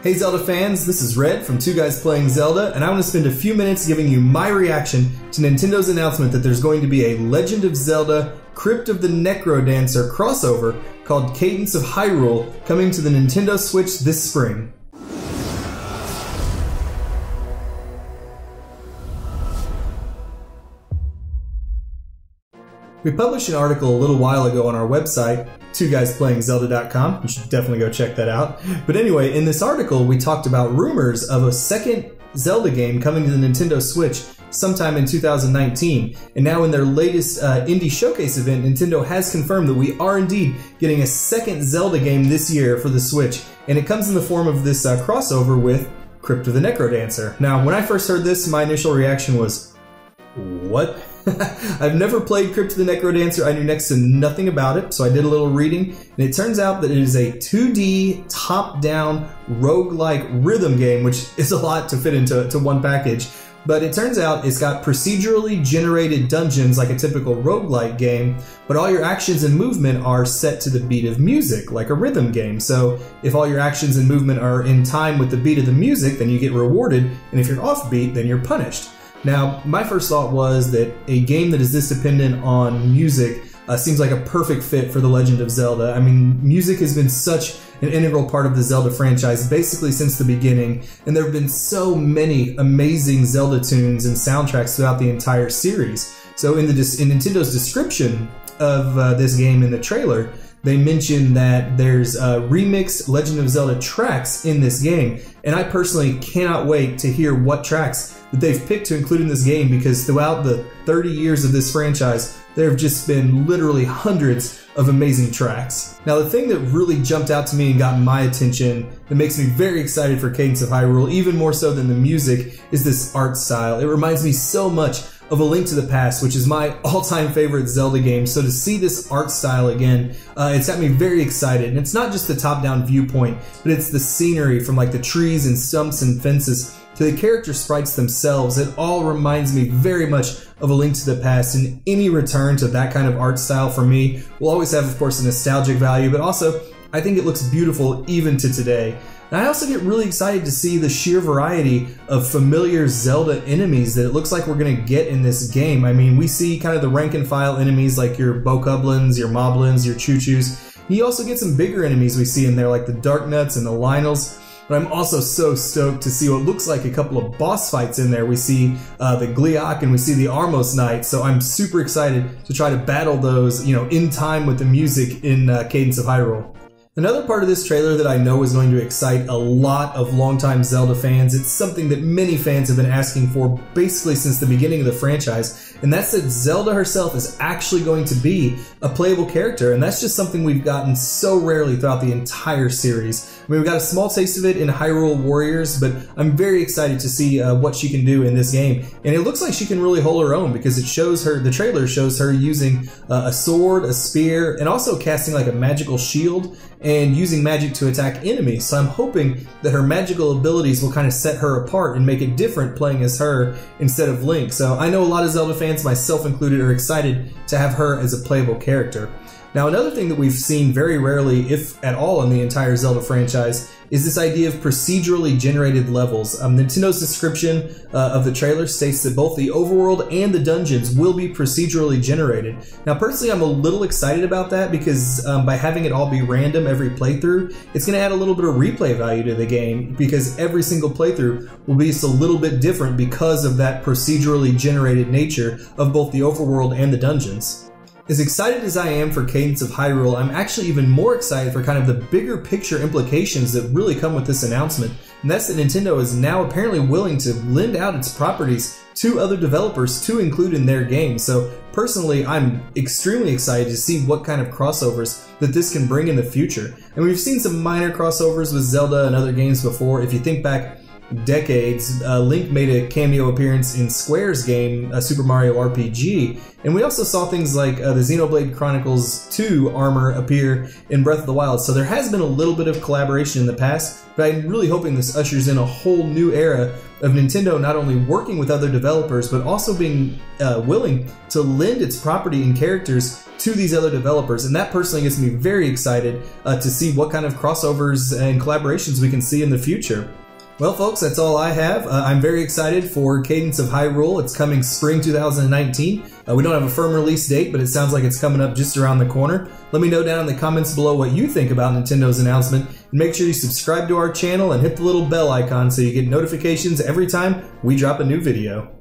Hey Zelda fans, this is Red from Two Guys Playing Zelda, and I want to spend a few minutes giving you my reaction to Nintendo's announcement that there's going to be a Legend of Zelda Crypt of the Necrodancer crossover called Cadence of Hyrule coming to the Nintendo Switch this spring. We published an article a little while ago on our website, twoguysPlayingZelda.com. You should definitely go check that out. But anyway, in this article, we talked about rumors of a second Zelda game coming to the Nintendo Switch sometime in 2019. And now in their latest Indie Showcase event, Nintendo has confirmed that we are indeed getting a second Zelda game this year for the Switch. And it comes in the form of this crossover with Crypt of the Necrodancer. Now, when I first heard this, my initial reaction was, what? I've never played Crypt of the Necrodancer. I knew next to nothing about it, so I did a little reading, and it turns out that it is a 2D top-down roguelike rhythm game, which is a lot to fit into one package. But it turns out it's got procedurally generated dungeons like a typical roguelike game, but all your actions and movement are set to the beat of music, like a rhythm game. So if all your actions and movement are in time with the beat of the music, then you get rewarded, and if you're offbeat, then you're punished. Now, my first thought was that a game that is this dependent on music seems like a perfect fit for The Legend of Zelda. I mean, music has been such an integral part of the Zelda franchise basically since the beginning, and there have been so many amazing Zelda tunes and soundtracks throughout the entire series. So in Nintendo's description of this game in the trailer, they mentioned that there's remixed Legend of Zelda tracks in this game, and I personally cannot wait to hear what tracks that they've picked to include in this game, because throughout the 30 years of this franchise, there have just been literally hundreds of amazing tracks. Now, the thing that really jumped out to me and got my attention, that makes me very excited for Cadence of Hyrule, even more so than the music, is this art style. It reminds me so much of A Link to the Past, which is my all-time favorite Zelda game. So to see this art style again, it's got me very excited. And it's not just the top-down viewpoint, but it's the scenery from like the trees and stumps and fences to the character sprites themselves. It all reminds me very much of A Link to the Past, and any return to that kind of art style for me will always have, of course, a nostalgic value, but also I think it looks beautiful even to today. And I also get really excited to see the sheer variety of familiar Zelda enemies that it looks like we're going to get in this game. I mean, we see kind of the rank and file enemies like your Bokoblins, your Moblins, your Choo-Choos. You also get some bigger enemies we see in there like the Darknuts and the Lynels. But I'm also so stoked to see what looks like a couple of boss fights in there. We see the Gleeok and we see the Armos Knight, so I'm super excited to try to battle those, you know, in time with the music in Cadence of Hyrule. Another part of this trailer that I know is going to excite a lot of longtime Zelda fans, it's something that many fans have been asking for basically since the beginning of the franchise, and that's that Zelda herself is actually going to be a playable character, and that's just something we've gotten so rarely throughout the entire series. I mean, we've got a small taste of it in Hyrule Warriors, but I'm very excited to see what she can do in this game, and it looks like she can really hold her own, because it shows her, the trailer shows her using a sword, a spear, and also casting like a magical shield, and using magic to attack enemies. So I'm hoping that her magical abilities will kind of set her apart and make it different playing as her instead of Link. So I know a lot of Zelda fans, myself included, are excited to have her as a playable character. Now, another thing that we've seen very rarely, if at all, in the entire Zelda franchise is this idea of procedurally generated levels. Nintendo's description of the trailer states that both the overworld and the dungeons will be procedurally generated. Now, personally, I'm a little excited about that because by having it all be random every playthrough, it's going to add a little bit of replay value to the game, because every single playthrough will be just a little bit different because of that procedurally generated nature of both the overworld and the dungeons. As excited as I am for Cadence of Hyrule, I'm actually even more excited for kind of the bigger picture implications that really come with this announcement. And that's that Nintendo is now apparently willing to lend out its properties to other developers to include in their games. So personally, I'm extremely excited to see what kind of crossovers that this can bring in the future. And we've seen some minor crossovers with Zelda and other games before. If you think back decades. Link made a cameo appearance in Square's game, Super Mario RPG, and we also saw things like the Xenoblade Chronicles 2 armor appear in Breath of the Wild. So there has been a little bit of collaboration in the past, but I'm really hoping this ushers in a whole new era of Nintendo not only working with other developers, but also being willing to lend its property and characters to these other developers. And that personally gets me very excited to see what kind of crossovers and collaborations we can see in the future. Well, folks, that's all I have. I'm very excited for Cadence of Hyrule. It's coming spring 2019. We don't have a firm release date, but it sounds like it's coming up just around the corner. Let me know down in the comments below what you think about Nintendo's announcement. And make sure you subscribe to our channel and hit the little bell icon so you get notifications every time we drop a new video.